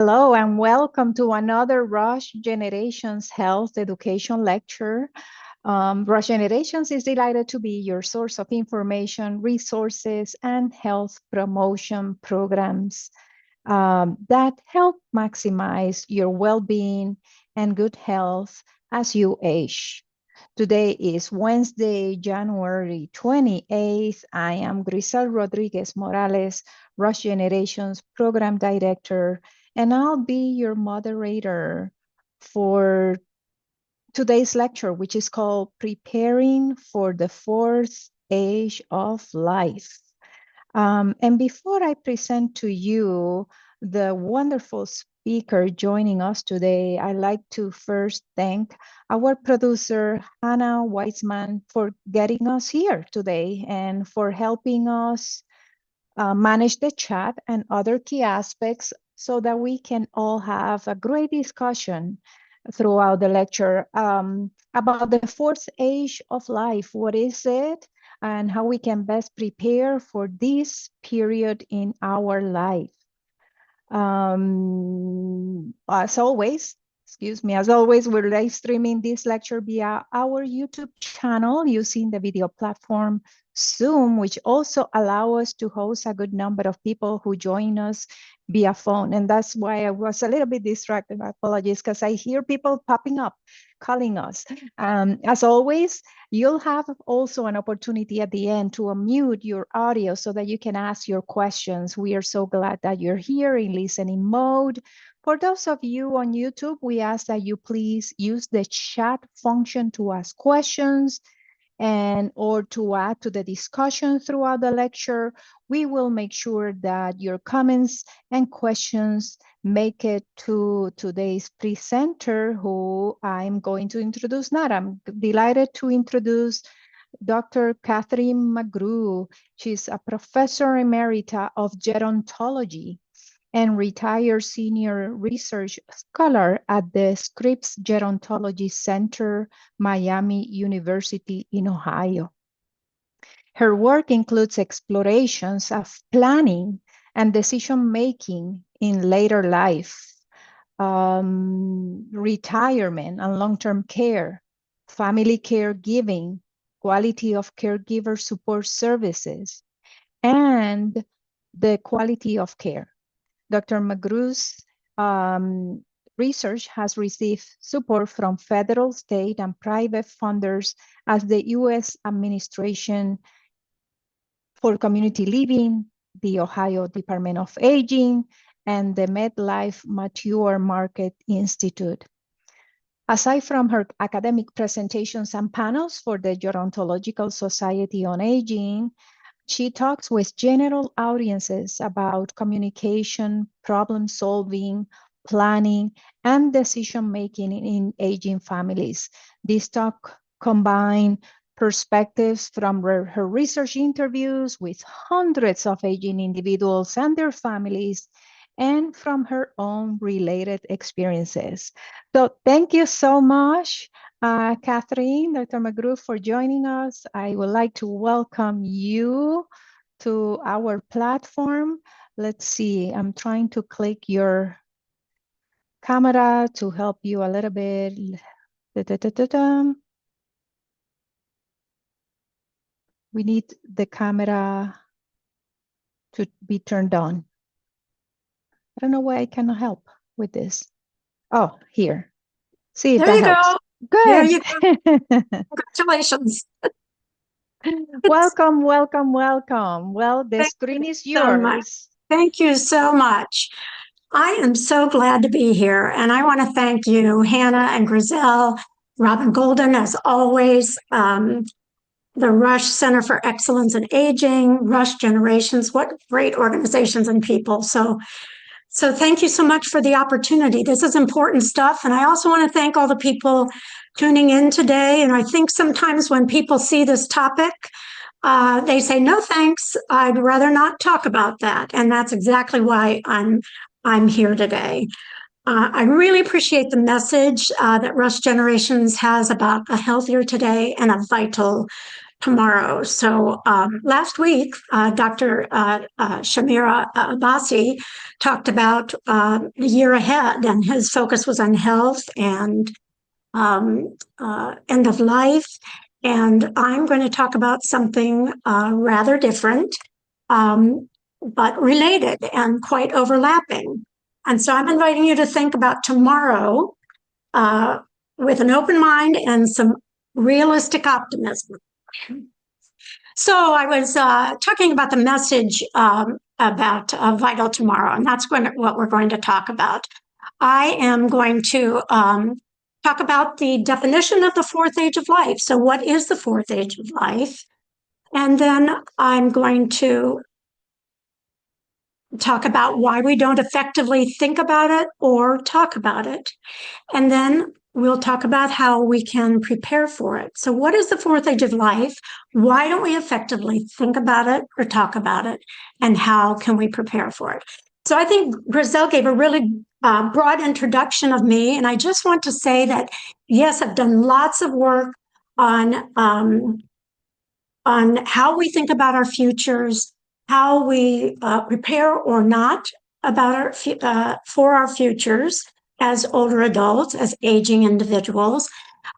Hello and welcome to another Rush Generations Health Education Lecture. Rush Generations is delighted to be your source of information, resources, and health promotion programs that help maximize your well-being and good health as you age. Today is Wednesday, January 28th. I am Grisel Rodriguez Morales, Rush Generations Program Director, and I'll be your moderator for today's lecture, which is called Preparing for the Fourth Age of Life. And before I present to you the wonderful speaker joining us today, I'd like to first thank our producer, Hannah Weisman, for getting us here today and for helping us manage the chat and other key aspects so that we can all have a great discussion throughout the lecture about the fourth age of life. What is it? And how we can best prepare for this period in our life. As always, we're live streaming this lecture via our YouTube channel using the video platform Zoom, which also allow us to host a good number of people who join us via phone. And that's why I was a little bit distracted. My apologies, because I hear people popping up, calling us. As always, you'll have also an opportunity at the end to unmute your audio so that you can ask your questions. We are so glad that you're here in listening mode. For those of you on YouTube, we ask that you please use the chat function to ask questions and or to add to the discussion throughout the lecture. We will make sure that your comments and questions make it to today's presenter, who I'm going to introduce now. I'm delighted to introduce Dr. Catherine McGrew. She's a professor emerita of gerontology and retired senior research scholar at the Scripps Gerontology Center, Miami University in Ohio. Her work includes explorations of planning and decision-making in later life, retirement and long-term care, family caregiving, quality of caregiver support services, and the quality of care. Dr. McGrew's research has received support from federal, state, and private funders as the U.S. Administration for Community Living, the Ohio Department of Aging, and the MedLife Mature Market Institute. Aside from her academic presentations and panels for the Gerontological Society on Aging, she talks with general audiences about communication, problem solving, planning, and decision-making in aging families. This talk combines perspectives from her research interviews with hundreds of aging individuals and their families, and from her own related experiences. So thank you so much, Catherine, Dr. McGrew, for joining us. I would like to welcome you to our platform. Let's see, I'm trying to click your camera to help you a little bit. We need the camera to be turned on. I don't know why I cannot help with this. Oh, here. See if that helps. Good. There you go. Congratulations. Welcome, welcome, welcome. Well, the screen is yours. Thank you so much. I am so glad to be here, and I want to thank you, Hannah and Grisel, Robin Golden, as always, the Rush Center for Excellence in Aging, Rush Generations. What great organizations and people. So thank you so much for the opportunity. This is important stuff. And I also want to thank all the people tuning in today. And I think sometimes when people see this topic, they say, no, thanks. I'd rather not talk about that. And that's exactly why I'm here today. I really appreciate the message that Rush Generations has about a healthier today and a vital tomorrow. So last week, Dr. Shamira Abbasi talked about the year ahead, and his focus was on health and end of life. And I'm going to talk about something rather different, but related and quite overlapping. And so I'm inviting you to think about tomorrow with an open mind and some realistic optimism. So I was talking about the message about Vital Tomorrow, and that's what we're going to talk about. I am going to talk about the definition of the fourth age of life. So what is the fourth age of life? And then I'm going to talk about why we don't effectively think about it or talk about it. And then we'll talk about how we can prepare for it. So what is the fourth age of life? Why don't we effectively think about it or talk about it? And how can we prepare for it? So I think Grizel gave a really broad introduction of me. And I just want to say that, yes, I've done lots of work on how we think about our futures, how we prepare or not about for our futures as older adults, as aging individuals.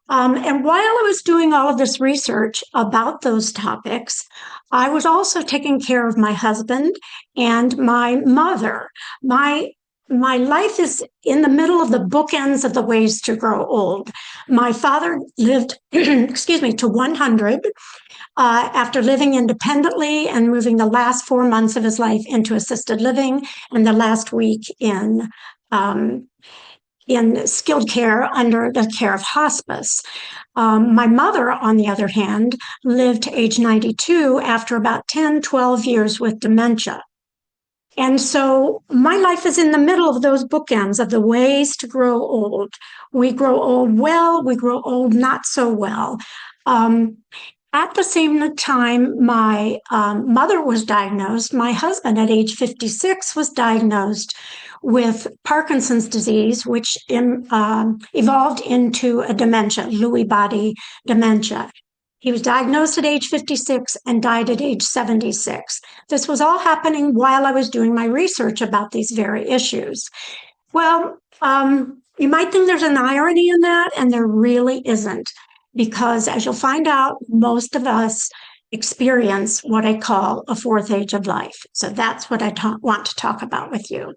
And while I was doing all of this research about those topics, I was also taking care of my husband and my mother. My life is in the middle of the bookends of the ways to grow old. My father lived, to 100 after living independently and moving the last 4 months of his life into assisted living and the last week in skilled care under the care of hospice. My mother, on the other hand, lived to age 92 after about 10, 12 years with dementia. And so my life is in the middle of those bookends of the ways to grow old. We grow old well, we grow old not so well. At the same time, my mother was diagnosed. My husband, at age 56, was diagnosed with Parkinson's disease, which evolved into a dementia, Lewy body dementia. He was diagnosed at age 56 and died at age 76. This was all happening while I was doing my research about these very issues. Well, you might think there's an irony in that, and there really isn't. Because as you'll find out, most of us experience what I call a fourth age of life. So that's what I want to talk about with you.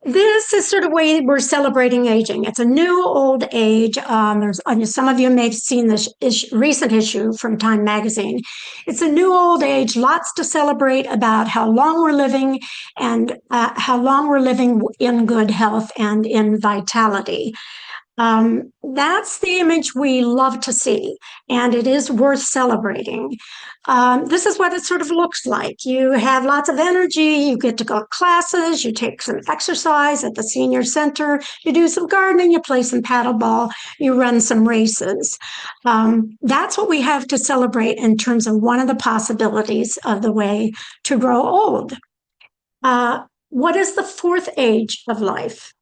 This is sort of way we're celebrating aging. It's a new old age. Some of you may have seen this recent issue from Time magazine. It's a new old age, lots to celebrate about how long we're living and how long we're living in good health and in vitality. That's the image we love to see, and it is worth celebrating. This is what it sort of looks like. You have lots of energy, you get to go to classes, you take some exercise at the senior center, you do some gardening, you play some paddleball, you run some races. That's what we have to celebrate in terms of one of the possibilities of the way to grow old. What is the fourth age of life?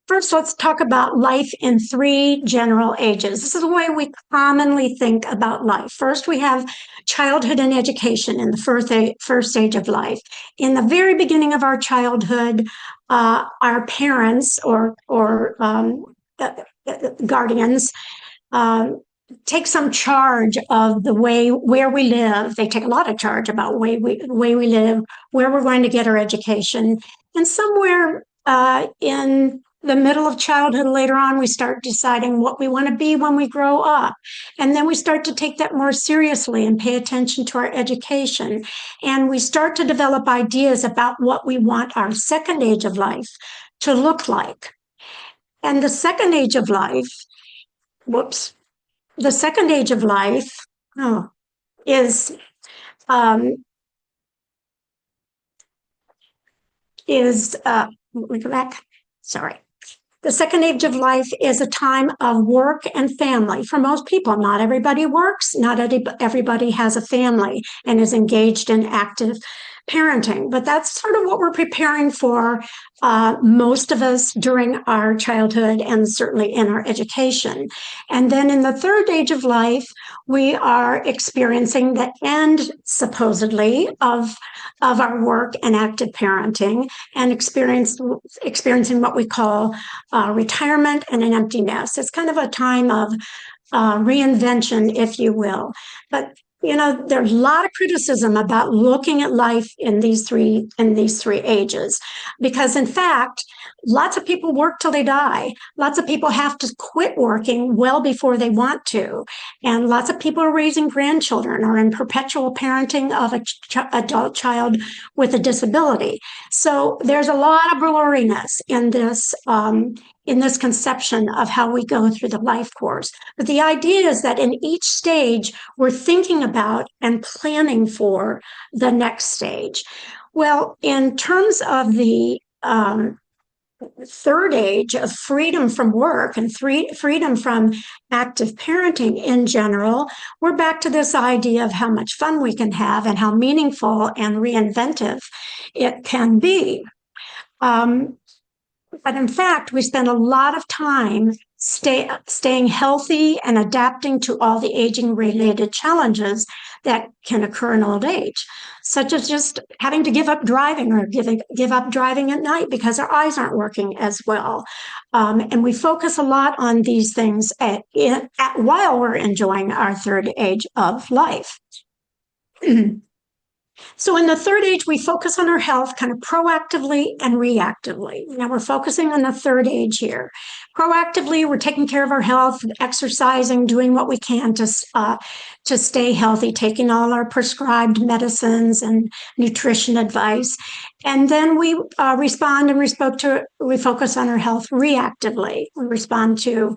First, let's talk about life in 3 general ages. This is the way we commonly think about life. First, we have childhood and education in the first stage of life. In the very beginning of our childhood, our parents or guardians take some charge of the way where we live. They take a lot of charge about the way we live, where we're going to get our education, and somewhere in the middle of childhood, later on, we start deciding what we want to be when we grow up. And then we start to take that more seriously and pay attention to our education. And we start to develop ideas about what we want our second age of life to look like. And the second age of life, the second age of life is let me go back. Sorry. The second age of life is a time of work and family. For most people, not everybody works, not everybody has a family and is engaged in active parenting, but that's sort of what we're preparing for, most of us during our childhood and certainly in our education. And then in the third age of life, we are experiencing the end, supposedly, of our work and active parenting, and experiencing what we call retirement and an empty nest. It's kind of a time of reinvention, if you will. But there's a lot of criticism about looking at life in these three ages, because in fact, lots of people work till they die. Lots of people have to quit working well before they want to, and lots of people are raising grandchildren or in perpetual parenting of an adult child with a disability. So there's a lot of blurriness in this conception of how we go through the life course. But the idea is that in each stage, we're thinking about and planning for the next stage. Well, in terms of the third age of freedom from work and freedom from active parenting in general, we're back to this idea of how much fun we can have and how meaningful and reinventive it can be. But in fact, we spend a lot of time staying healthy and adapting to all the aging-related challenges that can occur in old age, such as just having to give up driving or give up driving at night because our eyes aren't working as well. And we focus a lot on these things while we're enjoying our third age of life. So in the third age, we focus on our health kind of proactively and reactively. Now we're focusing on the third age here. Proactively, we're taking care of our health, exercising, doing what we can to stay healthy, taking all our prescribed medicines and nutrition advice. And then we respond and we focus on our health reactively. We respond to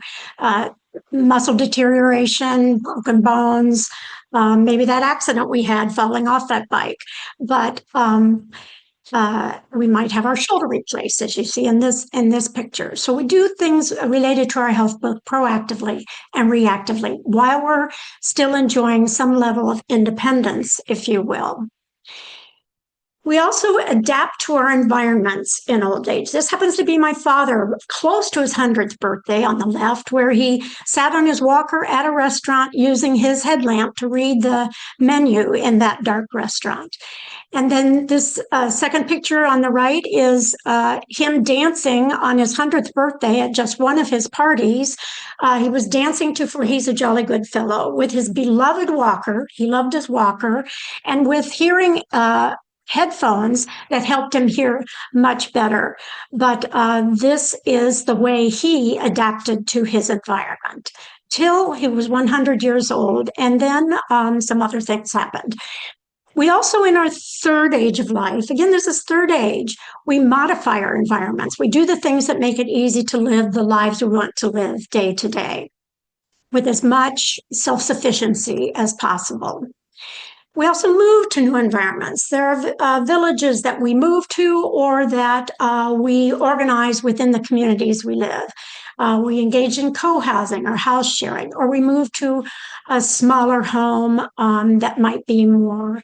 muscle deterioration, broken bones, maybe that accident we had falling off that bike. But we might have our shoulder replaced, as you see in this picture. So we do things related to our health both proactively and reactively while we're still enjoying some level of independence, if you will. We also adapt to our environments in old age. This happens to be my father, close to his 100th birthday on the left, where he sat on his walker at a restaurant using his headlamp to read the menu in that dark restaurant. And then this second picture on the right is him dancing on his 100th birthday at just one of his parties. He was dancing to For He's a Jolly Good Fellow with his beloved walker. He loved his walker. And with hearing headphones that helped him hear much better. But this is the way he adapted to his environment till he was 100 years old. And then some other things happened. We also, in our third age of life, again, this is third age, we modify our environments. We do the things that make it easy to live the lives we want to live day to day with as much self-sufficiency as possible. We also move to new environments. There are villages that we move to or that we organize within the communities we live. We engage in co-housing or house sharing, or we move to a smaller home that might be more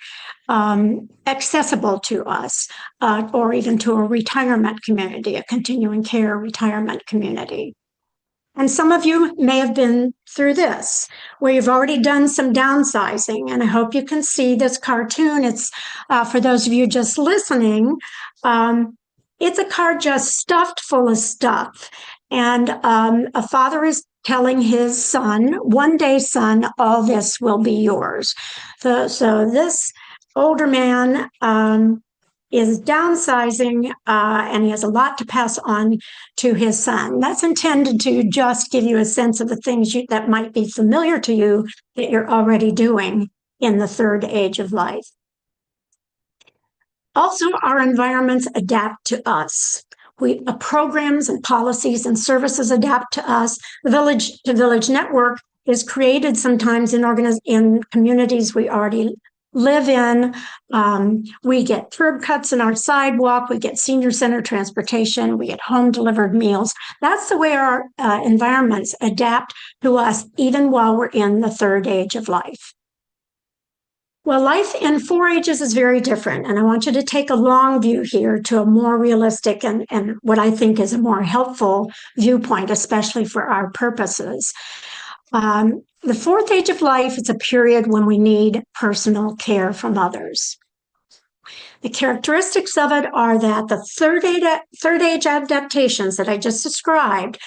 accessible to us, or even to a retirement community, a continuing care retirement community. And some of you may have been through this, where you've already done some downsizing. And I hope you can see this cartoon. It's for those of you just listening. It's a card just stuffed full of stuff. And a father is telling his son, one day, son, all this will be yours. So this older man is downsizing, and he has a lot to pass on to his son. That's intended to just give you a sense of the things that might be familiar to you that you're already doing in the third age of life. Also, our environments adapt to us. Programs and policies and services adapt to us. The village-to-village network is created sometimes in communities we already live in. We get curb cuts in our sidewalk. We get senior center transportation. We get home delivered meals. That's the way our environments adapt to us, even while we're in the third age of life. Well, life in 4 ages is very different. And I want you to take a long view here to a more realistic and what I think is a more helpful viewpoint, especially for our purposes. The 4th age of life is a period when we need personal care from others. The characteristics of it are that the third age adaptations that I just described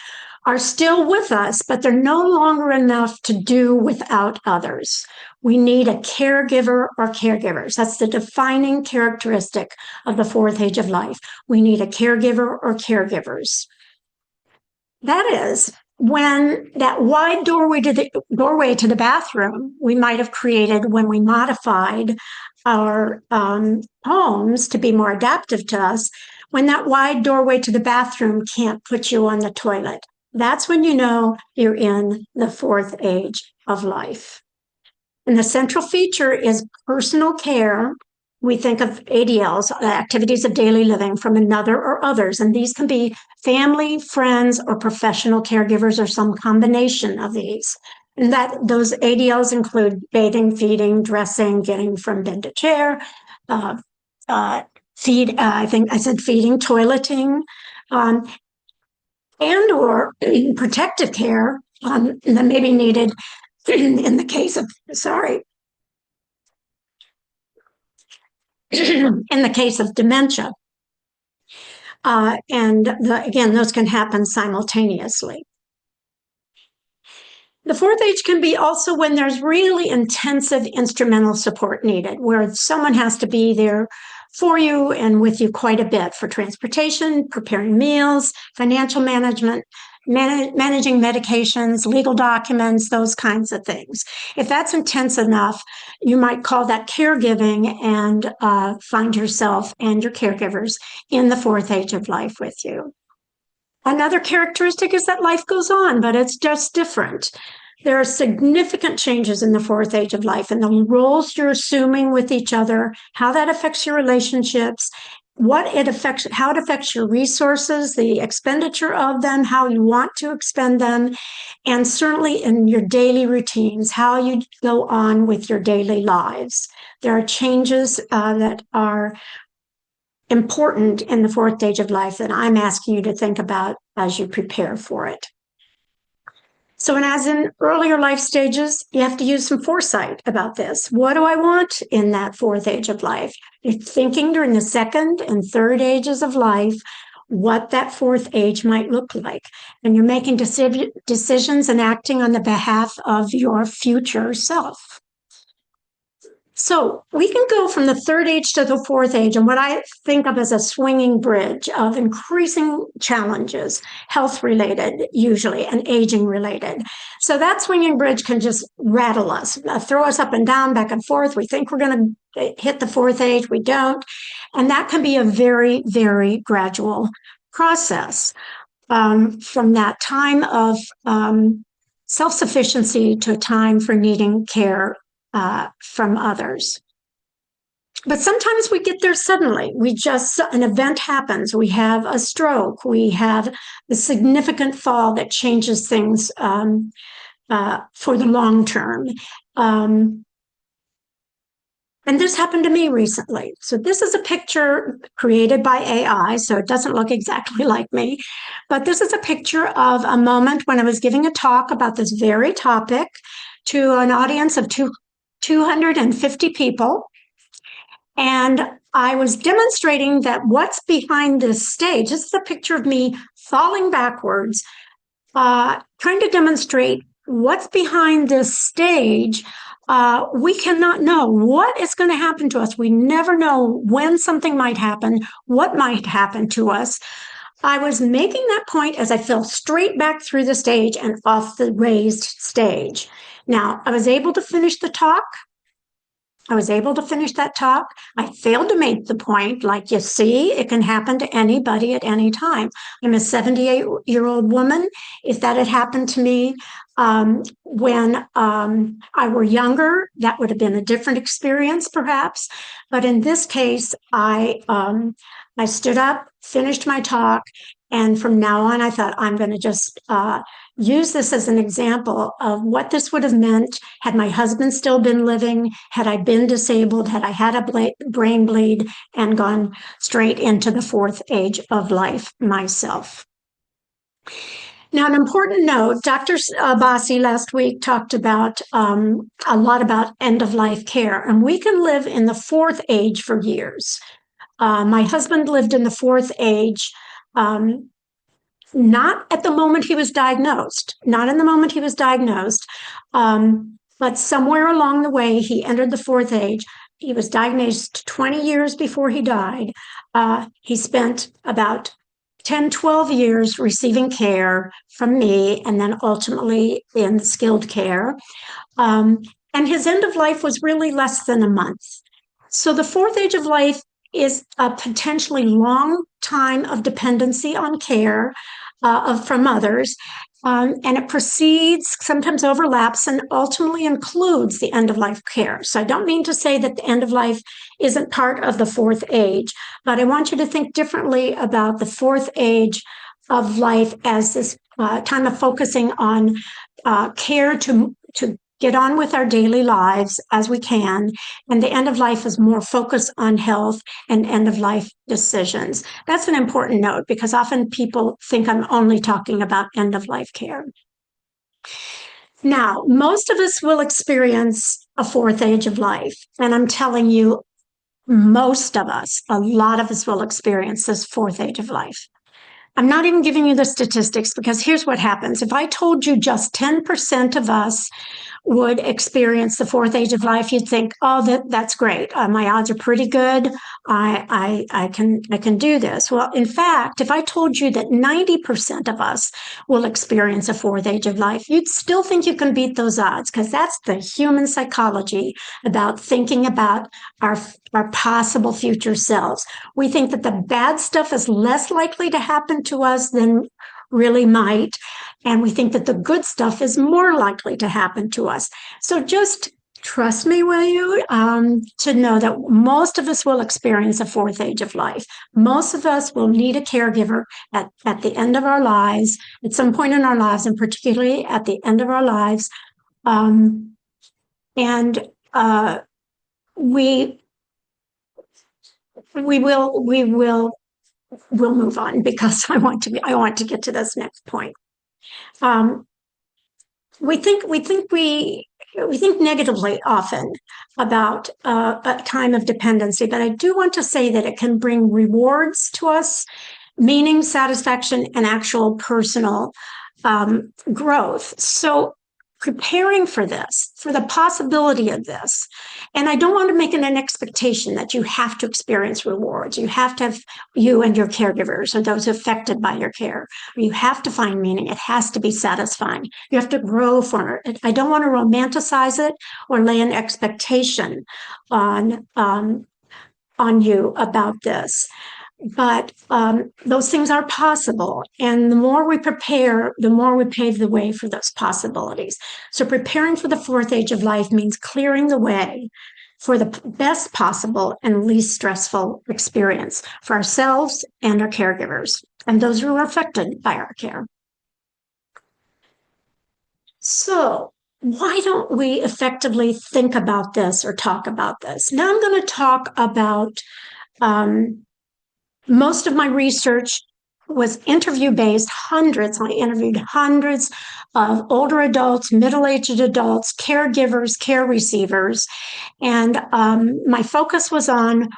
are still with us, but they're no longer enough to do without others. We need a caregiver or caregivers. That's the defining characteristic of the 4th age of life. We need a caregiver or caregivers. That is, when that wide doorway to the bathroom we might have created when we modified our homes to be more adaptive to us, when that wide doorway to the bathroom can't put you on the toilet, that's when you know you're in the 4th age of life. And the central feature is personal care. We think of ADLs, activities of daily living, from another or others. And these can be family, friends, or professional caregivers, or some combination of these. And that those ADLs include bathing, feeding, dressing, getting from bed to chair, I think I said feeding, toileting, and or protective care that may be needed in the case of, in the case of dementia. Again, those can happen simultaneously. The 4th age can be also when there's really intensive instrumental support needed, where someone has to be there for you and with you quite a bit for transportation, preparing meals, financial management, managing medications, legal documents, those kinds of things. If that's intense enough, you might call that caregiving and find yourself and your caregivers in the 4th age of life with you. Another characteristic is that life goes on, but it's just different. There are significant changes in the 4th age of life, and the roles you're assuming with each other, how that affects your relationships, how it affects your resources, the expenditure of them, how you want to expend them, and certainly in your daily routines, how you go on with your daily lives. There are changes that are important in the 4th age of life that I'm asking you to think about as you prepare for it. So, and as in earlier life stages, you have to use some foresight about this. What do I want in that 4th age of life? You're thinking during the 2nd and 3rd ages of life what that 4th age might look like. And you're making decisions and acting on the behalf of your future self. So we can go from the 3rd age to the 4th age, and what I think of as a swinging bridge of increasing challenges, health related usually, and aging related. So that swinging bridge can just rattle us, throw us up and down, back and forth. We think we're going to hit the 4th age, we don't. And that can be a very, very gradual process from that time of self-sufficiency to a time for needing care from others. But sometimes we get there suddenly. An event happens. We have a stroke. We have a significant fall that changes things for the long term. And this happened to me recently. So this is a picture created by AI, so it doesn't look exactly like me. But this is a picture of a moment when I was giving a talk about this very topic to an audience of 250 people. And I was demonstrating that what's behind this stage, this is a picture of me falling backwards, trying to demonstrate what's behind this stage. We cannot know what is going to happen to us. We never know when something might happen, what might happen to us. I was making that point as I fell straight back through the stage and off the raised stage. Now, I was able to finish the talk. I failed to make the point, like, you see, it can happen to anybody at any time. I'm a 78-year-old woman. If that had happened to me when I were younger, that would have been a different experience, perhaps. But in this case, I I stood up, finished my talk, and from now on, I thought I'm going to just use this as an example of what this would have meant had my husband still been living, had I been disabled, had I had a brain bleed and gone straight into the fourth age of life myself. Now, an important note, Dr. Bassi last week talked about a lot about end-of-life care, and we can live in the fourth age for years. My husband lived in the fourth age, not at the moment he was diagnosed, not in the moment he was diagnosed, but somewhere along the way, he entered the fourth age. He was diagnosed 20 years before he died. He spent about 10, 12 years receiving care from me, and then ultimately in skilled care. And his end of life was really less than a month. So the fourth age of life is a potentially long time of dependency on care from others. And it precedes, sometimes overlaps, and ultimately includes the end of life care. So I don't mean to say that the end of life isn't part of the fourth age, but I want you to think differently about the fourth age of life as this time of focusing on care to get on with our daily lives as we can. And the end of life is more focused on health and end of life decisions. That's an important note because often people think I'm only talking about end of life care. Now, most of us will experience a fourth age of life. And I'm telling you, most of us, a lot of us will experience this fourth age of life. I'm not even giving you the statistics because here's what happens. If I told you just 10% of us would experience the fourth age of life, you'd think, oh, that's great. My odds are pretty good. I can do this. Well, in fact, if I told you that 90% of us will experience a fourth age of life, you'd still think you can beat those odds because that's the human psychology about thinking about our possible future selves. We think that the bad stuff is less likely to happen to us than really might. And we think that the good stuff is more likely to happen to us. So just trust me, will you, to know that most of us will experience a fourth age of life. Most of us will need a caregiver at the end of our lives, at some point in our lives, and particularly at the end of our lives. We'll move on because I want to get to this next point. We think negatively often about a time of dependency, but I do want to say that it can bring rewards to us, meaning, satisfaction, and actual personal growth. So preparing for this, for the possibility of this. And I don't want to make it an expectation that you have to experience rewards. You have to have, you and your caregivers or those affected by your care. You have to find meaning. It has to be satisfying. You have to grow for it. I don't want to romanticize it or lay an expectation on you about this. But those things are possible. And the more we prepare, the more we pave the way for those possibilities. So preparing for the fourth age of life means clearing the way for the best possible and least stressful experience for ourselves and our caregivers and those who are affected by our care. So why don't we effectively think about this or talk about this? Now I'm going to talk about most of my research was interview-based. I interviewed hundreds of older adults, middle-aged adults, caregivers, care receivers. And my focus was on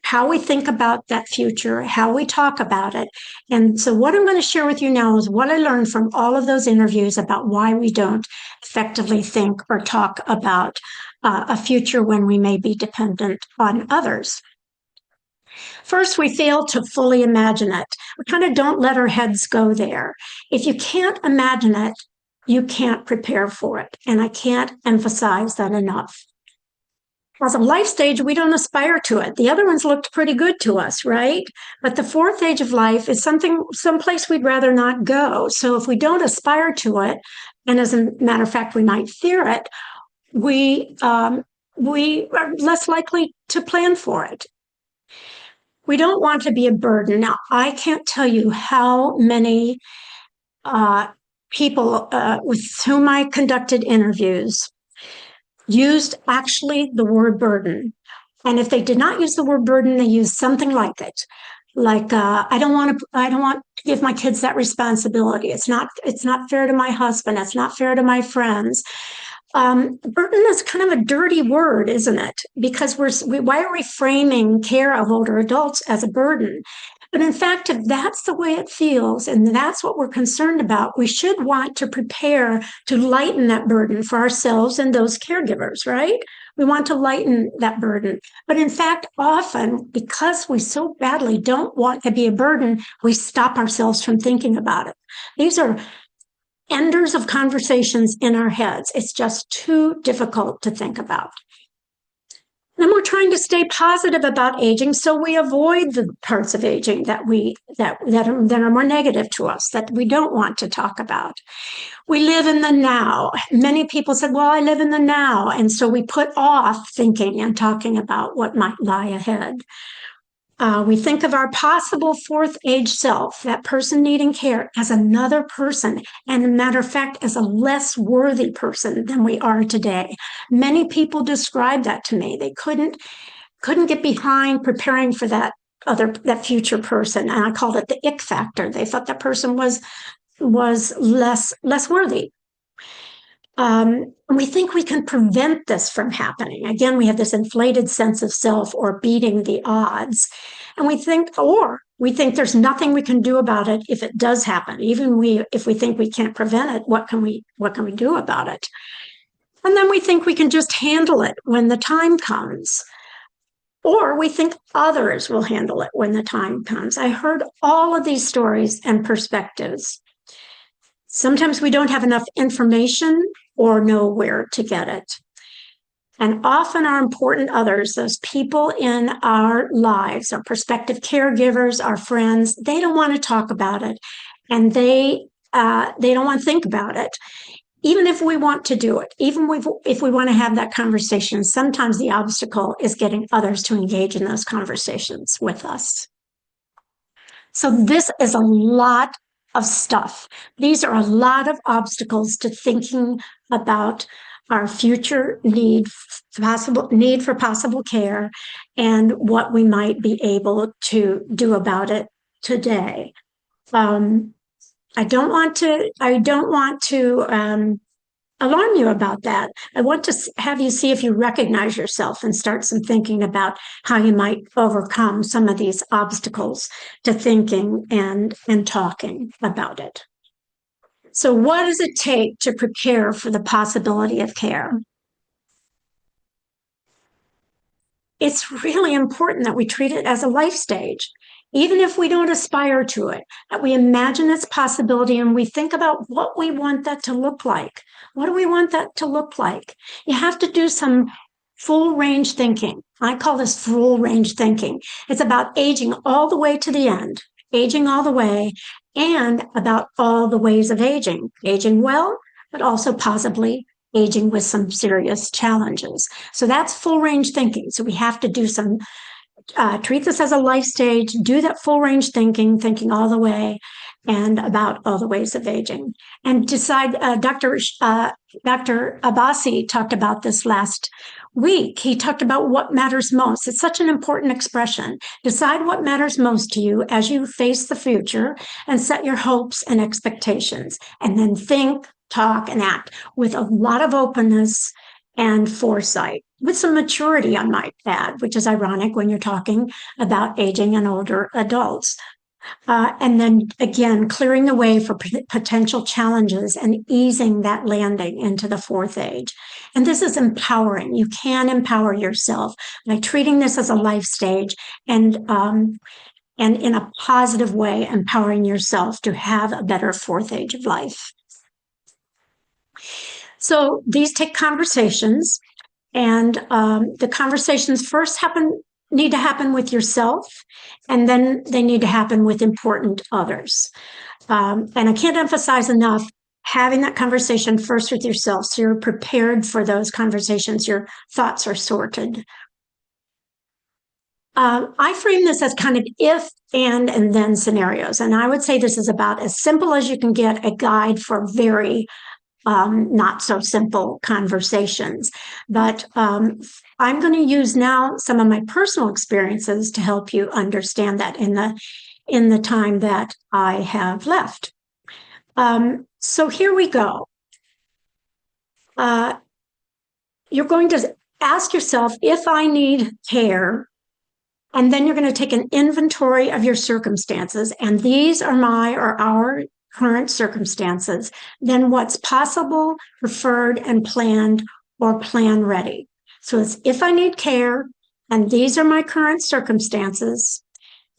how we think about that future, how we talk about it. And so what I'm going to share with you now is what I learned from all of those interviews about why we don't effectively think or talk about a future when we may be dependent on others. First, we fail to fully imagine it. We kind of don't let our heads go there. If you can't imagine it, you can't prepare for it. And I can't emphasize that enough. As a life stage, we don't aspire to it. The other ones looked pretty good to us, right? But the fourth age of life is someplace we'd rather not go. So if we don't aspire to it, and as a matter of fact, we might fear it, we are less likely to plan for it. We don't want to be a burden. Now, I can't tell you how many people with whom I conducted interviews used actually the word burden. And if they did not use the word burden, they used something like it. Like, I don't want to give my kids that responsibility. It's not fair to my husband. It's not fair to my friends. Burden is kind of a dirty word, isn't it? Because why are we framing care of older adults as a burden? But in fact, if that's the way it feels and that's what we're concerned about, we should want to prepare to lighten that burden for ourselves and those caregivers, right? We want to lighten that burden. But in fact, often, because we so badly don't want to be a burden, we stop ourselves from thinking about it. These are enders of conversations in our heads. It's just too difficult to think about. And we're trying to stay positive about aging, so we avoid the parts of aging that are more negative to us, that we don't want to talk about. We live in the now. Many people said, well, I live in the now. And so we put off thinking and talking about what might lie ahead. We think of our possible fourth age self, that person needing care, as another person, and a matter of fact, as a less worthy person than we are today. Many people describe that to me. They couldn't get behind preparing for that future person, and I called it the ick factor. They thought that person was less worthy. We think we can prevent this from happening. Again, we have this inflated sense of self or beating the odds. And we think there's nothing we can do about it if it does happen. Even if we think we can't prevent it, what can we do about it? And then we think we can just handle it when the time comes. Or we think others will handle it when the time comes. I heard all of these stories and perspectives. Sometimes we don't have enough information or know where to get it. And often our important others, those people in our lives, our prospective caregivers, our friends, they don't want to talk about it. And they don't want to think about it. Even if we want to do it, even if we want to have that conversation, sometimes the obstacle is getting others to engage in those conversations with us. So this is a lot of stuff. These are a lot of obstacles to thinking about our future need for possible care and what we might be able to do about it today. I don't want to alarm you about that. I want to have you see if you recognize yourself and start some thinking about how you might overcome some of these obstacles to thinking and talking about it. So what does it take to prepare for the possibility of care? It's really important that we treat it as a life stage, even if we don't aspire to it, that we imagine its possibility and we think about what we want that to look like. What do we want that to look like? You have to do some full range thinking. I call this full range thinking. It's about aging all the way to the end, aging all the way, and about all the ways of aging well, but also possibly aging with some serious challenges. So that's full range thinking. So we have to do some, treat this as a life stage, do that full range thinking all the way, and about all the ways of aging. And decide, Dr. Abbasi talked about this last week. He talked about what matters most. It's such an important expression. Decide what matters most to you as you face the future and set your hopes and expectations. And then think, talk, and act with a lot of openness and foresight, with some maturity, I might add, which is ironic when you're talking about aging and older adults. And then again, clearing the way for potential challenges and easing that landing into the fourth age. And this is empowering. You can empower yourself by treating this as a life stage and in a positive way, empowering yourself to have a better fourth age of life. So these take conversations, and the conversations first need to happen with yourself, and then they need to happen with important others. And I can't emphasize enough having that conversation first with yourself so you're prepared for those conversations, your thoughts are sorted. I frame this as kind of if and then scenarios. And I would say this is about as simple as you can get, a guide for very not so simple conversations. But I'm going to use now some of my personal experiences to help you understand that in the time that I have left. So here we go. You're going to ask yourself, if I need care, and then you're going to take an inventory of your circumstances, and these are my or our current circumstances, then what's possible, preferred, and planned or plan ready. So it's if I need care, and these are my current circumstances,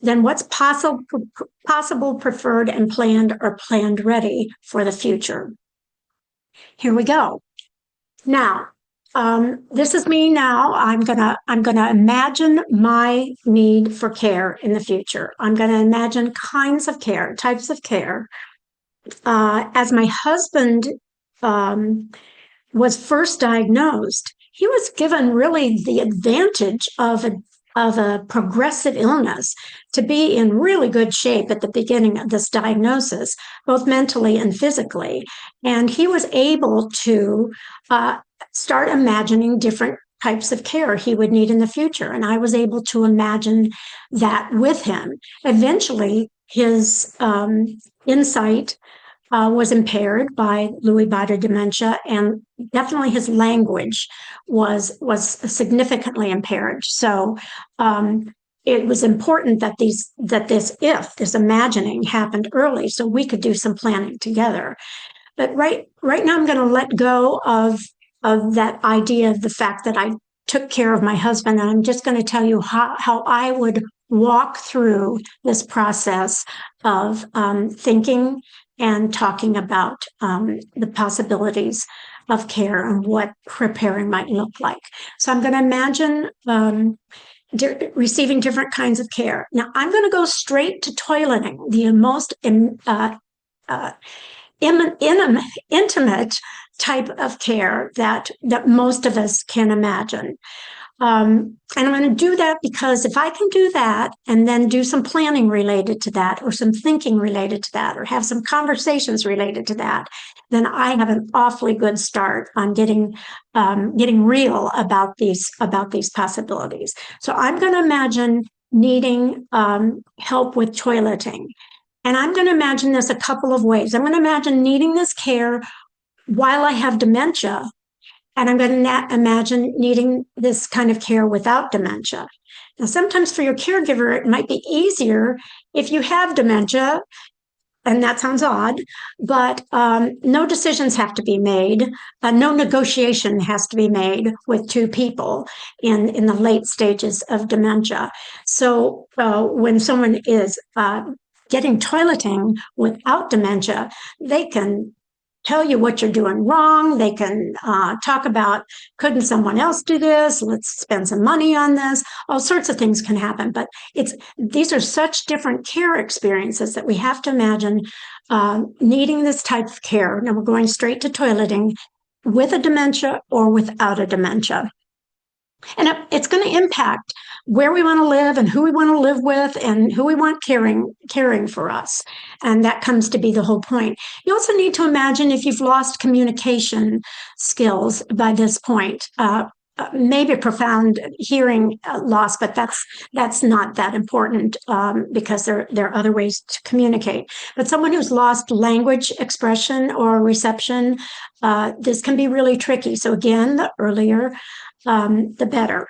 then what's possible, preferred, and planned or planned ready for the future. Here we go. Now, this is me now. I'm gonna imagine my need for care in the future. I'm gonna imagine kinds of care, types of care. As my husband was first diagnosed, he was given really the advantage of a progressive illness to be in really good shape at the beginning of this diagnosis, both mentally and physically. And he was able to start imagining different types of care he would need in the future. And I was able to imagine that with him. Eventually, his insight was impaired by Lewy body dementia, and definitely his language was significantly impaired. So it was important that this imagining happened early, so we could do some planning together. But right now, I'm going to let go of that idea of the fact that I took care of my husband, and I'm just going to tell you how I would walk through this process of thinking and talking about the possibilities of care and what preparing might look like. So I'm going to imagine receiving different kinds of care. Now, I'm going to go straight to toileting, the most intimate type of care that most of us can imagine. And I'm going to do that because if I can do that and then do some planning related to that, or some thinking related to that, or have some conversations related to that, then I have an awfully good start on getting real about these possibilities. So I'm going to imagine needing help with toileting. And I'm going to imagine this a couple of ways. I'm going to imagine needing this care while I have dementia, and I'm going to imagine needing this kind of care without dementia. Now, sometimes for your caregiver, it might be easier if you have dementia, and that sounds odd, but no decisions have to be made. No negotiation has to be made with two people in the late stages of dementia. So when someone is getting toileting without dementia, they can tell you what you're doing wrong. They can talk about, couldn't someone else do this? Let's spend some money on this. All sorts of things can happen. But these are such different care experiences that we have to imagine needing this type of care. Now we're going straight to toileting with a dementia or without a dementia. And it's going to impact where we want to live and who we want to live with and who we want caring for us. And that comes to be the whole point. You also need to imagine if you've lost communication skills by this point. Maybe profound hearing loss, but that's not that important because there are other ways to communicate. But someone who's lost language expression or reception, this can be really tricky. So again, the earlier, the better.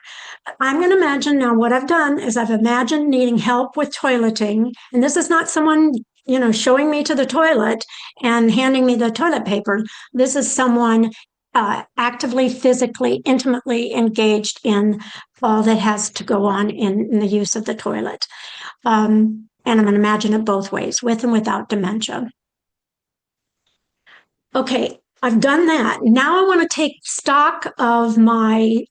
I'm going to imagine now what I've done is I've imagined needing help with toileting. And this is not someone, showing me to the toilet and handing me the toilet paper. This is someone actively, physically, intimately engaged in all that has to go on in the use of the toilet. And I'm going to imagine it both ways, with and without dementia. Okay, I've done that. Now I want to take stock of my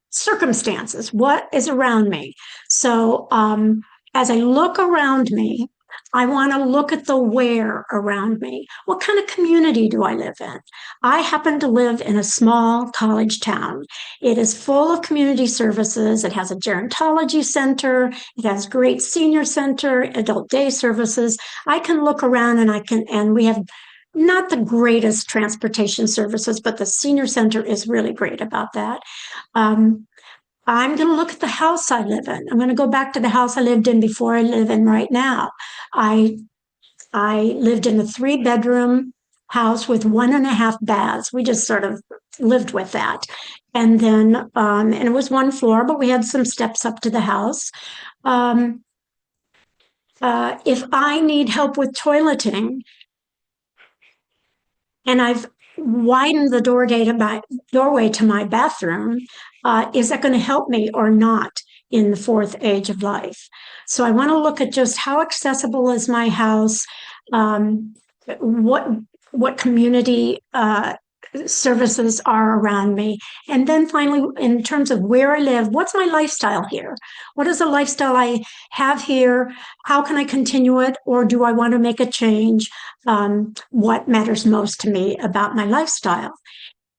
circumstances. What is around me? So as I look around me, I want to look at the where around me. What kind of community do I live in? I happen to live in a small college town. It is full of community services. It has a gerontology center. It has great senior center, adult day services. I can look around and we have not the greatest transportation services, but the senior center is really great about that. I'm going to look at the house I live in. I'm going to go back to the house I lived in before I live in right now. I lived in a 3-bedroom house with 1.5 baths. We just sort of lived with that. And then, and it was 1 floor, but we had some steps up to the house. If I need help with toileting, and I've widened the doorway to my bathroom, is that going to help me or not in the 4th age of life? So I want to look at just how accessible is my house, what community services are around me. And then finally, in terms of where I live, what's my lifestyle here? What is the lifestyle I have here? How can I continue it? Or do I want to make a change? What matters most to me about my lifestyle?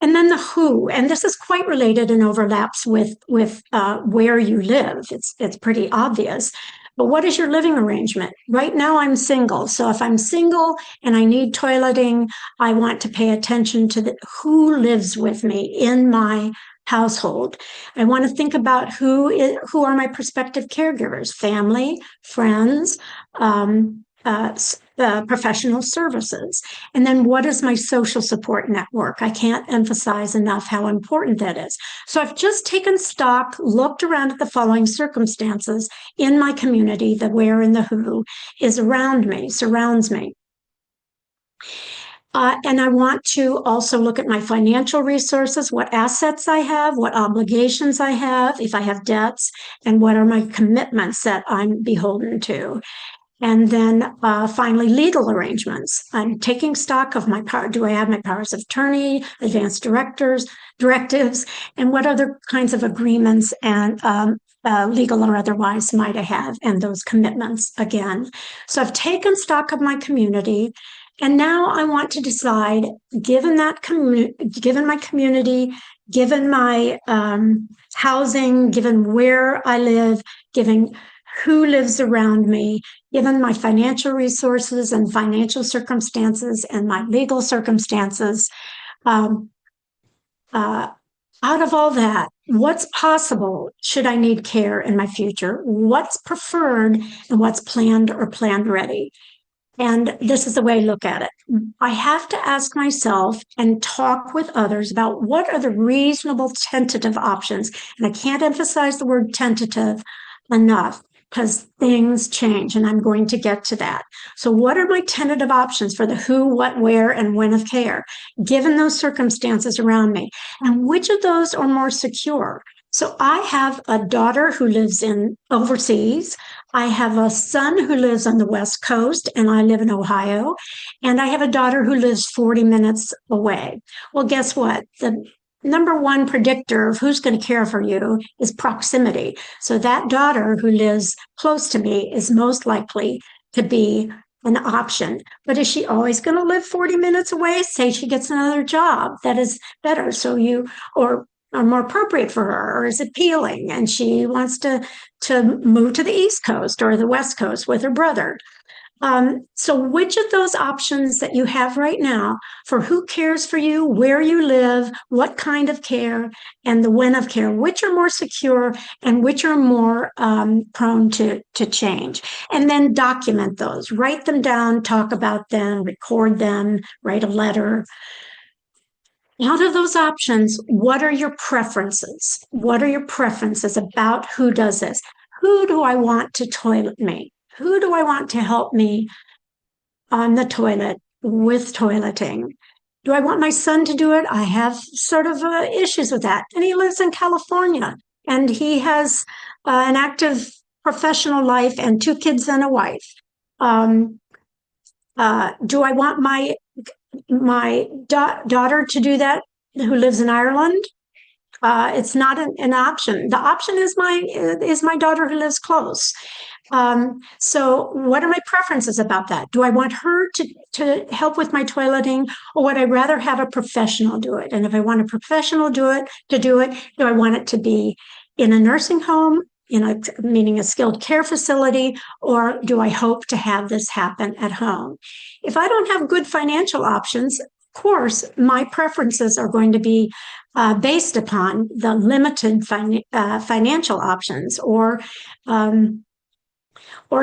And then the who, and this is quite related and overlaps with where you live. It's pretty obvious. But what is your living arrangement? Right now, I'm single. So if I'm single and I need toileting, I want to pay attention to who lives with me in my household. I want to think about who are my prospective caregivers, family, friends, professional services. And then what is my social support network? I can't emphasize enough how important that is. So I've just taken stock, looked around at the following circumstances in my community, the where and the who is around me, surrounds me. And I want to also look at my financial resources, what assets I have, what obligations I have, if I have debts, and what are my commitments that I'm beholden to. And then finally, legal arrangements. I'm taking stock of my power. Do I have my powers of attorney, advanced directives, and what other kinds of agreements and legal or otherwise might I have, and those commitments again. So I've taken stock of my community, and now I want to decide, given my community, given my housing, given where I live, given who lives around me, given my financial resources and financial circumstances and my legal circumstances, out of all that, what's possible should I need care in my future? What's preferred and what's planned or planned ready? And this is the way I look at it. I have to ask myself and talk with others about what are the reasonable tentative options. And I can't emphasize the word tentative enough, because things change, and I'm going to get to that. So what are my tentative options for the who, what, where, and when of care, given those circumstances around me? And which of those are more secure? So I have a daughter who lives overseas. I have a son who lives on the West Coast, and I live in Ohio. And I have a daughter who lives 40 minutes away. Well, guess what? The number one predictor of who's going to care for you is proximity. So that daughter who lives close to me is most likely to be an option. But is she always going to live 40 minutes away? Say she gets another job that is better, or are more appropriate for her, or is appealing, and she wants to move to the East Coast or the West Coast with her brother. So which of those options that you have right now for who cares for you, where you live, what kind of care, and the when of care, which are more secure and which are more prone to change? And then document those, write them down, talk about them, record them, write a letter. Out of those options, what are your preferences? What are your preferences about who does this? Who do I want to toilet me? Who do I want to help me on the toilet with toileting? Do I want my son to do it? I have sort of issues with that. And he lives in California, and he has an active professional life and 2 kids and a wife. Do I want my daughter to do that, who lives in Ireland? It's not an option. The option is my daughter who lives close. So what are my preferences about that? Do I want her to help with my toileting, or would I rather have a professional do it? And if I want a professional do it, do I want it to be in a nursing home, meaning a skilled care facility, or do I hope to have this happen at home? If I don't have good financial options, of course, my preferences are going to be based upon the limited financial options or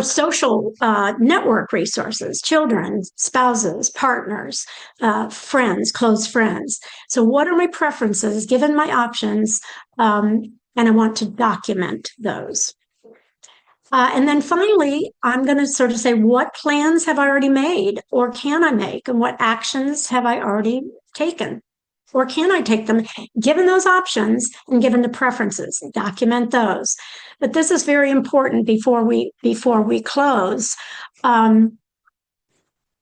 social network resources, children, spouses, partners, friends, close friends. So what are my preferences given my options? And I want to document those. And then finally, I'm going to sort of say, what plans have I already made or can I make? And what actions have I already taken? Or can I take them? Given those options and given the preferences, document those. But this is very important before we close.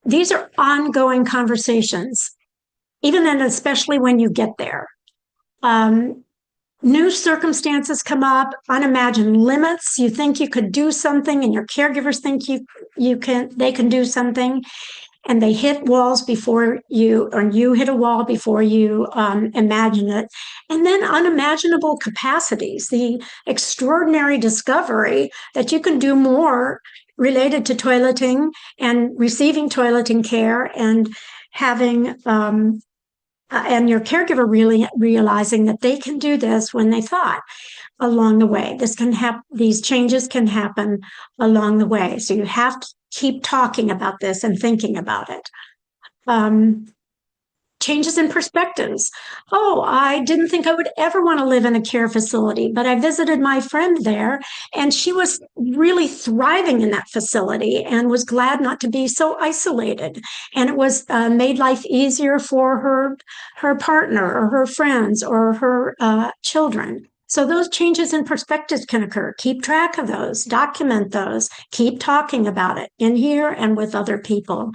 These are ongoing conversations, even and especially when you get there. New circumstances come up, unimagined limits. You think you could do something, and your caregivers think they can do something, and they hit walls before you, or you hit a wall before you imagine it. And then unimaginable capacities, the extraordinary discovery that you can do more related to toileting and receiving toileting care and having and your caregiver really realizing that they can do this when they thought along the way. These changes can happen along the way. So you have to keep talking about this and thinking about it. Changes in perspectives. Oh, I didn't think I would ever want to live in a care facility, but I visited my friend there, and she was really thriving in that facility and was glad not to be so isolated. And it was made life easier for her partner or her friends or her children. So those changes in perspectives can occur. Keep track of those, document those, keep talking about it in here and with other people.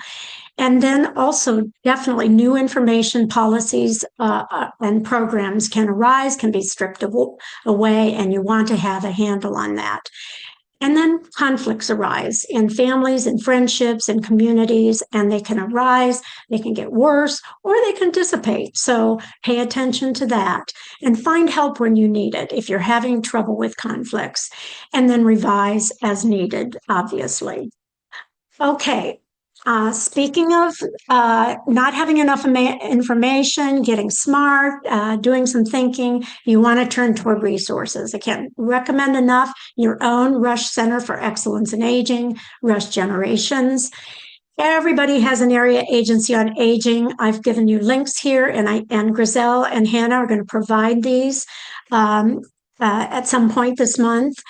And then also definitely new information, policies, and programs can arise, can be stripped away, and you want to have a handle on that. And then conflicts arise in families and friendships and communities, and they can arise, they can get worse, or they can dissipate. So pay attention to that and find help when you need it if you're having trouble with conflicts, and then revise as needed, obviously. Okay. Speaking of not having enough information, getting smart, doing some thinking, you want to turn toward resources. I can't recommend enough your own Rush Center for Excellence in Aging, Rush Generations. Everybody has an area agency on aging. I've given you links here, and Griselle and Hannah are going to provide these at some point this month.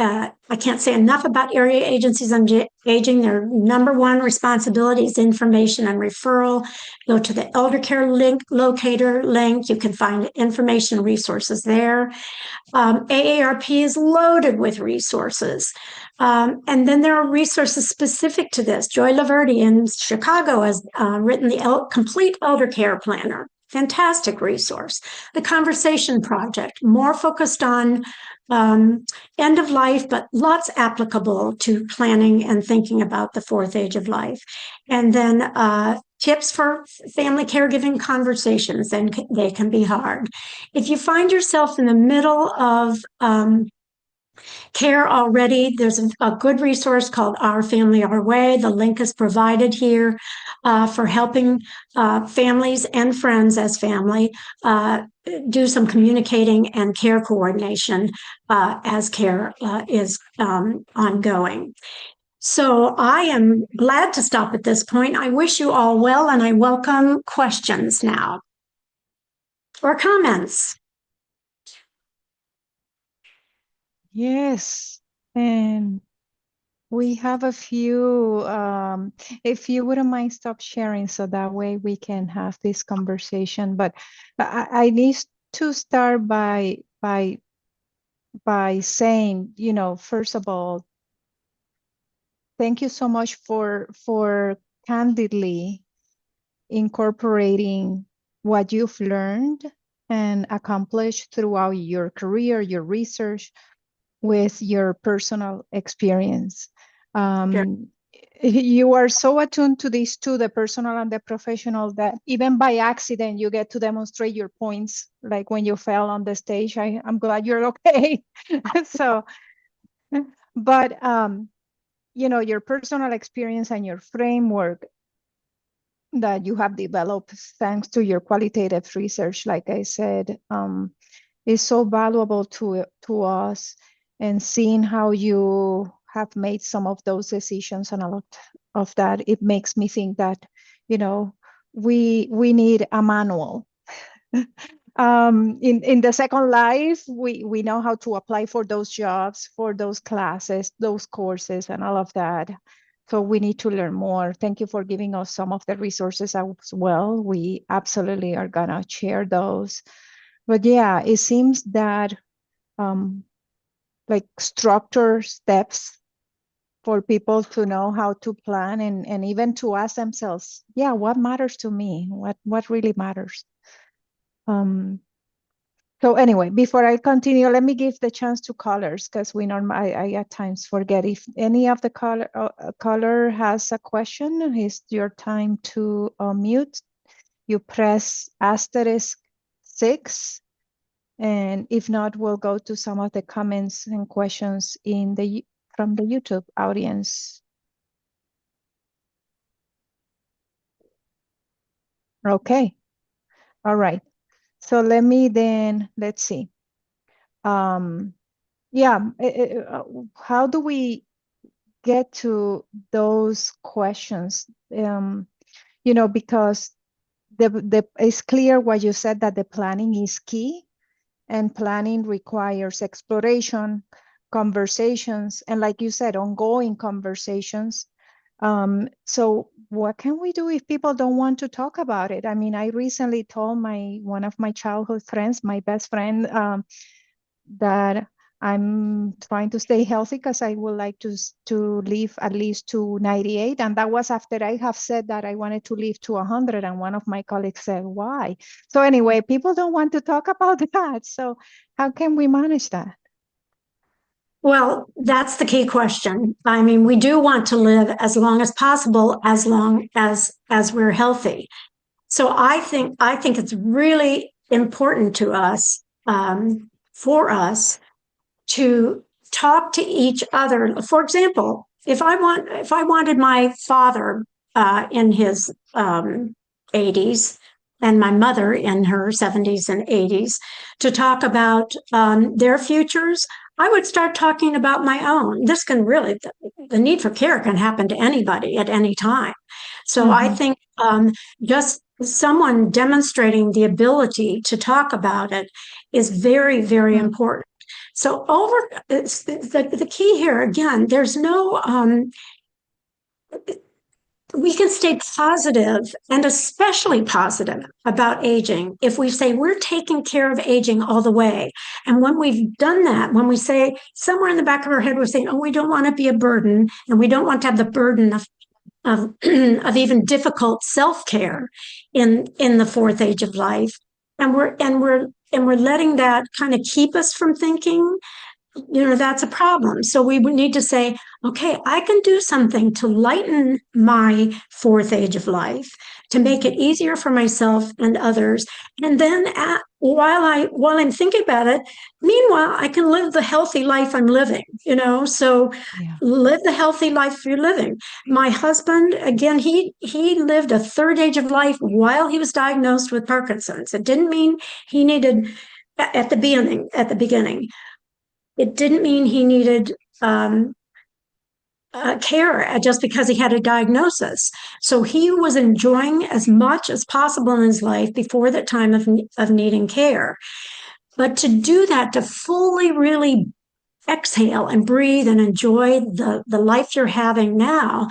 I can't say enough about area agencies on aging. Their number one responsibility is information and referral. Go to the elder care locator link. You can find information and resources there. AARP is loaded with resources. And then there are resources specific to this. Joy Laverty in Chicago has written the Complete Elder Care Planner. Fantastic resource. The Conversation Project, more focused on end of life, but lots applicable to planning and thinking about the fourth age of life. And then tips for family caregiving conversations, and they can be hard. If you find yourself in the middle of care already, there's a good resource called Our Family, Our Way. The link is provided here for helping families and friends as family do some communicating and care coordination as care is ongoing. So I am glad to stop at this point. I wish you all well, and I welcome questions now or comments. Yes, and we have a few. If you wouldn't mind, stop sharing so that way we can have this conversation. But I need to start by saying, first of all, thank you so much for candidly incorporating what you've learned and accomplish throughout your career, your research, with your personal experience. Yeah. You are so attuned to these two, the personal and the professional, that even by accident you get to demonstrate your points, like when you fell on the stage. I'm glad you're okay. So, but your personal experience and your framework that you have developed thanks to your qualitative research, like I said, is so valuable to us. And seeing how you have made some of those decisions and a lot of that, it makes me think that, we need a manual. In the second life, we know how to apply for those jobs, for those classes, those courses, and all of that. So we need to learn more. Thank you for giving us some of the resources as well. We absolutely are gonna share those. But yeah, it seems that um, like structure steps for people to know how to plan, and even to ask themselves, yeah, what matters to me? What really matters? Um, So anyway, before I continue, let me give the chance to callers, because I at times forget. If any of the caller has a question, it's your time to mute. You press *6, and if not, we'll go to some of the comments and questions from the YouTube audience. Okay, all right. So let's see. Yeah, how do we get to those questions? Because it's clear what you said, that the planning is key, and planning requires exploration, conversations, and like you said, ongoing conversations. So what can we do if people don't want to talk about it? I mean, I recently told one of my childhood friends, my best friend, that I'm trying to stay healthy because I would like to live at least to 98. And that was after I have said that I wanted to live to 100. And one of my colleagues said, why? So anyway, people don't want to talk about that. So how can we manage that? Well, that's the key question. I mean, we do want to live as long as possible, as long as we're healthy. So I think it's really important to us, for us, to talk to each other. For example, if I wanted my father in his 80s and my mother in her 70s and 80s to talk about their futures, I would start talking about my own. This can really, the need for care can happen to anybody at any time. So I think just someone demonstrating the ability to talk about it is very, very important. So the key here again, there's no we can stay positive, and especially positive, about aging if we say we're taking care of aging all the way. And when we've done that, when we say somewhere in the back of our head, we're saying, oh, we don't want to be a burden, and we don't want to have the burden of even difficult self-care in the fourth age of life. And we're letting that kind of keep us from thinking, that's a problem. So we would need to say, okay, I can do something to lighten my fourth age of life, to make it easier for myself and others. And then while I'm thinking about it, meanwhile, I can live the healthy life I'm living, so live the healthy life you're living. My husband, again, he lived a third age of life while he was diagnosed with Parkinson's. It didn't mean he needed, at the beginning, it didn't mean he needed care just because he had a diagnosis. So he was enjoying as much as possible in his life before the time of needing care. But to do that, to fully really exhale and breathe and enjoy the life you're having now,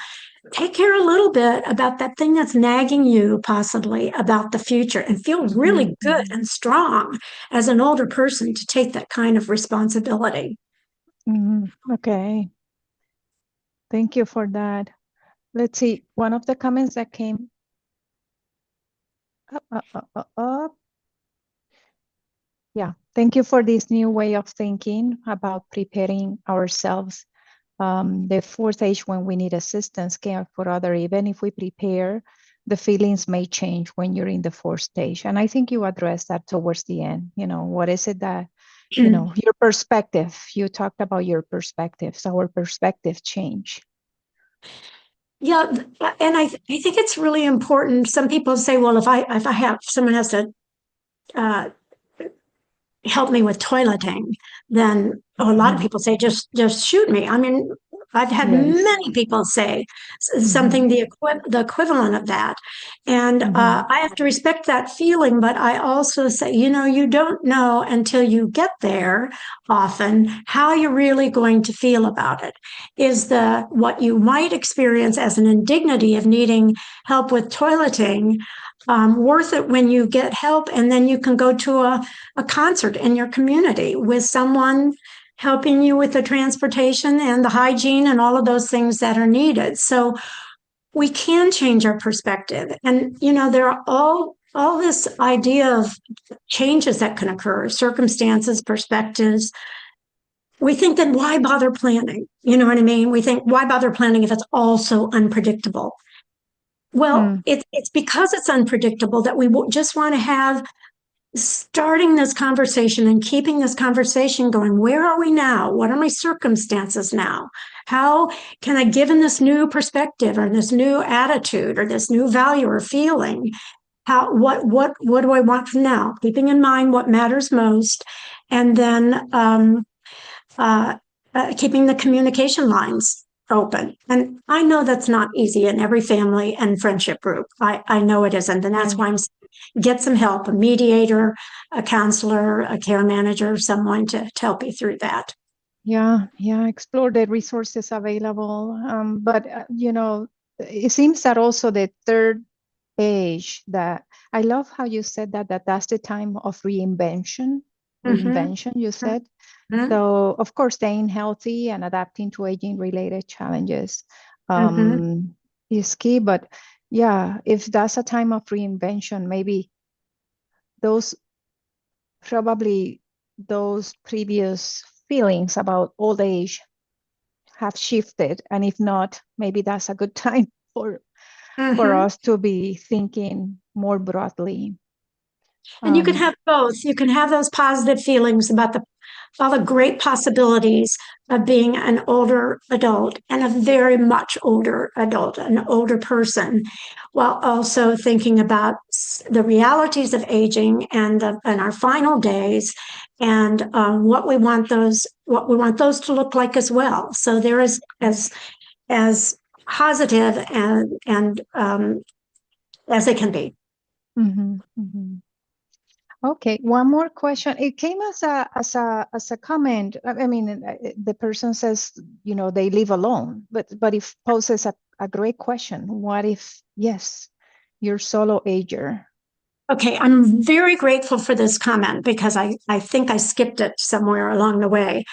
take care a little bit about that thing that's nagging you possibly about the future, and feel really good and strong as an older person to take that kind of responsibility. Okay. Thank you for that. Let's see. One of the comments that came up. Thank you for this new way of thinking about preparing ourselves. The fourth age when we need assistance, care for other, even if we prepare, the feelings may change when you're in the fourth stage. And I think you addressed that towards the end. What is it that, your perspective, you talked about your perspectives, our perspective change. Yeah, and I think it's really important. Some people say, well, if I have someone has to uh, help me with toileting, then a lot of Mhm. people say just shoot me. I mean, I've had Yes. many people say Mhm. something the equivalent of that, and Mhm. I have to respect that feeling. But I also say, you don't know until you get there. Often, how you're really going to feel about it is the what you might experience as an indignity of needing help with toileting. Worth it when you get help, and then you can go to a concert in your community with someone helping you with the transportation and the hygiene and all of those things that are needed. So we can change our perspective. And, there are all this idea of changes that can occur, circumstances, perspectives. We think then why bother planning? You know what I mean? We think why bother planning if it's all so unpredictable? Well, Mm. it's because it's unpredictable that we just want to have starting this conversation and keeping this conversation going. Where are we now? What are my circumstances now? How can I, given this new perspective or this new attitude or this new value or feeling, what do I want from now? Keeping in mind what matters most, and then uh, keeping the communication lines open. And I know that's not easy in every family and friendship group. I know it isn't. And that's Right. why I'm get some help, a mediator, a counselor, a care manager, someone to help you through that. Yeah, yeah, explore the resources available. But it seems that also the third age, that I love how you said that's the time of reinvention. Mm-hmm. Reinvention, you said. Mm-hmm. So of course, staying healthy and adapting to aging related challenges Mm-hmm. is key. But yeah, if that's a time of reinvention, maybe those probably those previous feelings about old age have shifted. And if not, maybe that's a good time for Mm-hmm. us to be thinking more broadly. And you can Um, have both. You can have those positive feelings about all the great possibilities of being an older adult and a very much older adult, an older person, while also thinking about the realities of aging and our final days, and what we want those to look like as well. So there is as positive and as they can be. mhm, mhm. Okay, one more question. It came as a comment. I mean, the person says, they live alone, but it poses a great question. What if, yes, you're solo ager? Okay, I'm very grateful for this comment because I think I skipped it somewhere along the way.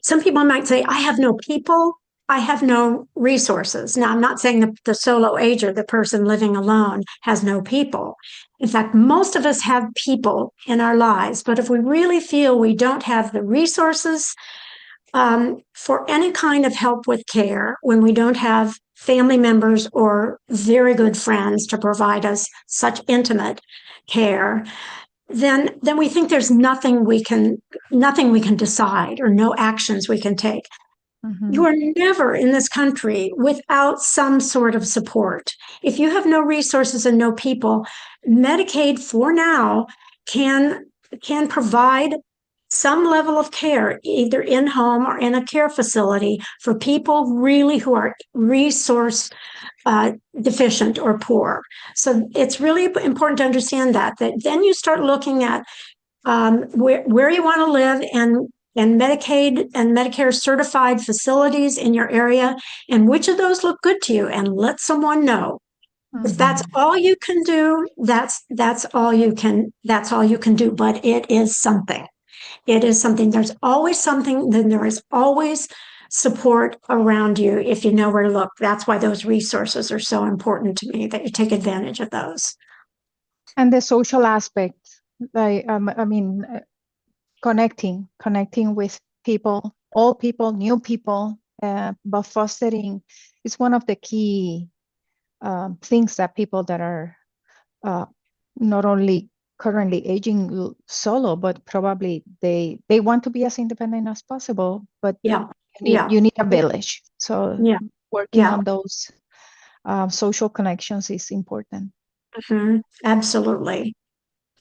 Some people might say, I have no people, I have no resources. Now, I'm not saying the solo ager, the person living alone, has no people. In fact, most of us have people in our lives, but if we really feel we don't have the resources for any kind of help with care, when we don't have family members or very good friends to provide us such intimate care, then we think there's nothing we can decide or no actions we can take. You Mhm, are never in this country without some sort of support. If you have no resources and no people, Medicaid for now can can provide some level of care, either in home or in a care facility, for people really who are resource deficient or poor. So it's really important to understand that then you start looking at where you want to live and Medicaid and Medicare certified facilities in your area, and which of those look good to you, and let someone know. If that's mhm, all you can do, that's all you can do. But it is something. It is something. There's always something. Then there is always support around you if you know where to look. That's why those resources are so important to me. That you take advantage of those. And the social aspect, I mean, connecting with people, all people, new people, but fostering is one of the key things that people that are not only currently aging solo, but probably they want to be as independent as possible, but Yeah. you need a Yeah. village. So Yeah. working Yeah. on those social connections is important. Absolutely.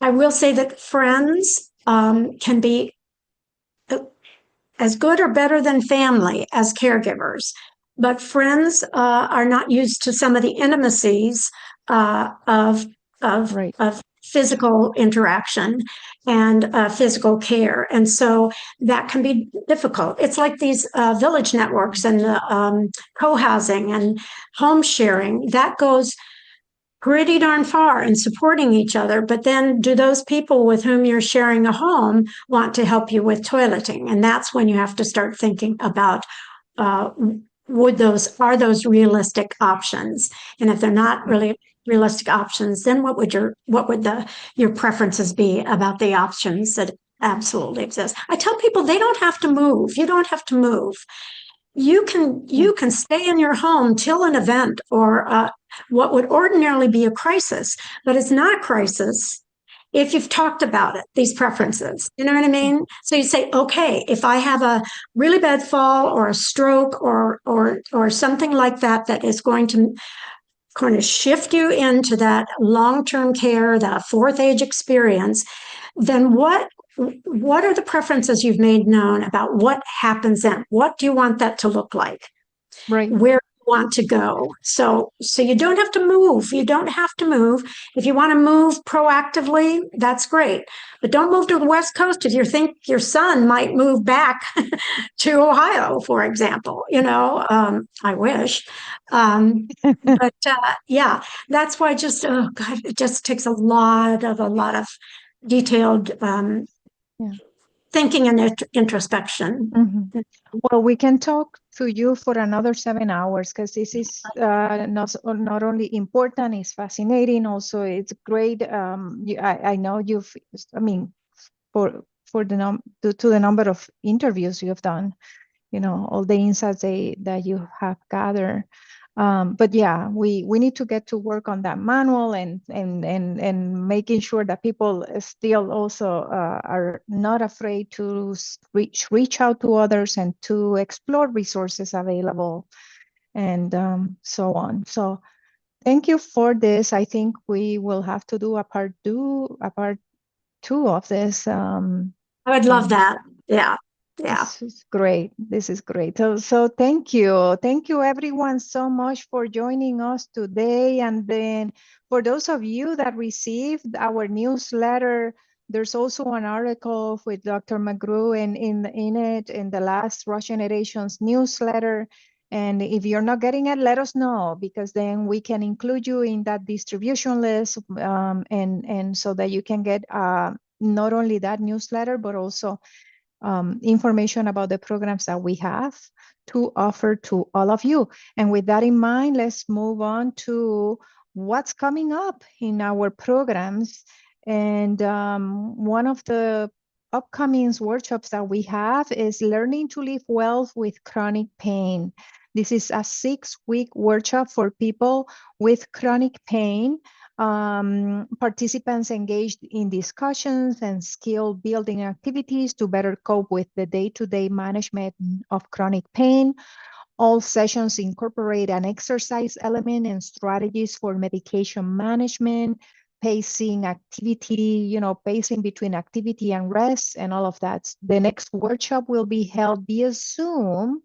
I will say that friends can be as good or better than family as caregivers. But friends are not used to some of the intimacies of Right. physical interaction and physical care, and so that can be difficult. It's like these village networks and the co-housing and home sharing that goes pretty darn far in supporting each other. But then, do those people with whom you're sharing a home want to help you with toileting? And that's when you have to start thinking about uh, are those realistic options? And if they're not really realistic options, then what would your preferences be about the options that absolutely exist? I tell people they don't have to move. You don't have to move. You can stay in your home till an event or what would ordinarily be a crisis, but it's not a crisis if you've talked about it, these preferences. You know what I mean? So you say, okay, if I have a really bad fall or a stroke or something like that that is going to kind of shift you into that long-term care, that fourth age experience, then what are the preferences you've made known about what happens then? What do you want that to look like? Right. Where you want to go? So you don't have to move. You don't have to move. If you want to move proactively, that's great. But don't move to the West Coast if you think your son might move back to Ohio, for example. I wish. But yeah, that's why just oh God, it just takes a lot of detailed Yeah. thinking and introspection. Mhm. Well, we can talk to you for another 7 hours because this is not only important, it's fascinating. Also, it's great. I know I mean, for the due to the number of interviews you have done, all the insights that you have gathered. But yeah, we need to get to work on that manual and making sure that people still also are not afraid to reach out to others and to explore resources available and so on. So thank you for this. I think we will have to do a part two of this. I would love Um, that. Yeah, yeah. this is great. This is great. So thank you. Thank you everyone so much for joining us today. And then for those of you that received our newsletter, there's also an article with Dr. McGrew in it in the last Rush Generations newsletter. And if you're not getting it, let us know because then we can include you in that distribution list and so that you can get not only that newsletter, but also information about the programs that we have to offer to all of you. And with that in mind, let's move on to what's coming up in our programs. And one of the upcoming workshops that we have is Learning to Live Well with Chronic Pain. This is a 6-week workshop for people with chronic pain. Participants engaged in discussions and skill building activities to better cope with the day-to-day management of chronic pain. All sessions incorporate an exercise element and strategies for medication management, pacing activity, pacing between activity and rest and all of that. The next workshop will be held via Zoom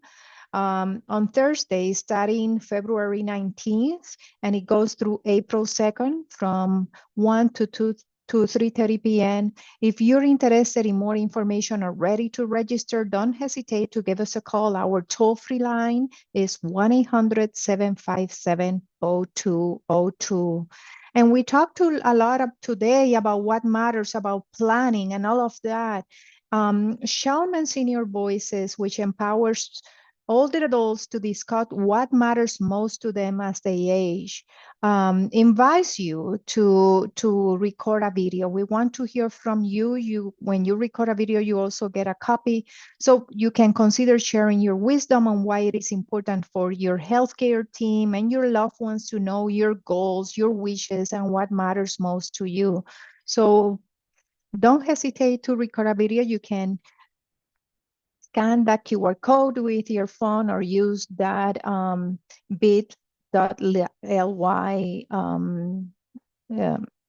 on Thursday, starting February 19th, and it goes through April 2nd from 1 to 2 to 3:30 p.m. If you're interested in more information or ready to register, don't hesitate to give us a call. Our toll-free line is 1-800-757-0202. And we talked a lot today about what matters about planning and all of that. Shalman's Senior Voices, which empowers older adults to discuss what matters most to them as they age, invites you to record a video. We want to hear from you. When you record a video, you also get a copy, so you can consider sharing your wisdom on why it is important for your healthcare team and your loved ones to know your goals, your wishes, and what matters most to you. So don't hesitate to record a video. You can scan that QR code with your phone or use that bit.ly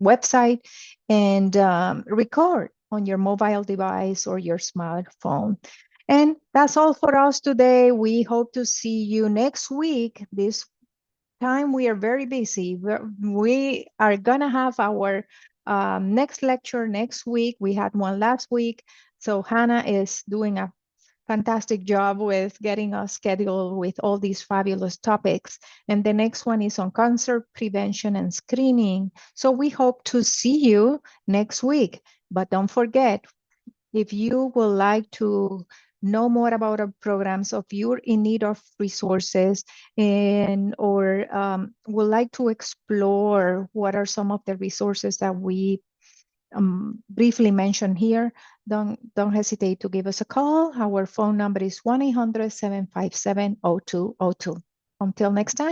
website and record on your mobile device or your smartphone. And that's all for us today. We hope to see you next week. This time we are very busy. We are going to have our next lecture next week. We had one last week. So Hannah is doing a fantastic job with getting us scheduled with all these fabulous topics. And the next one is on cancer prevention and screening. So we hope to see you next week. But don't forget, if you would like to know more about our programs, if you're in need of resources and or would like to explore what are some of the resources that we briefly mentioned here, don't hesitate to give us a call. Our phone number is 1-800-757-0202. Until next time.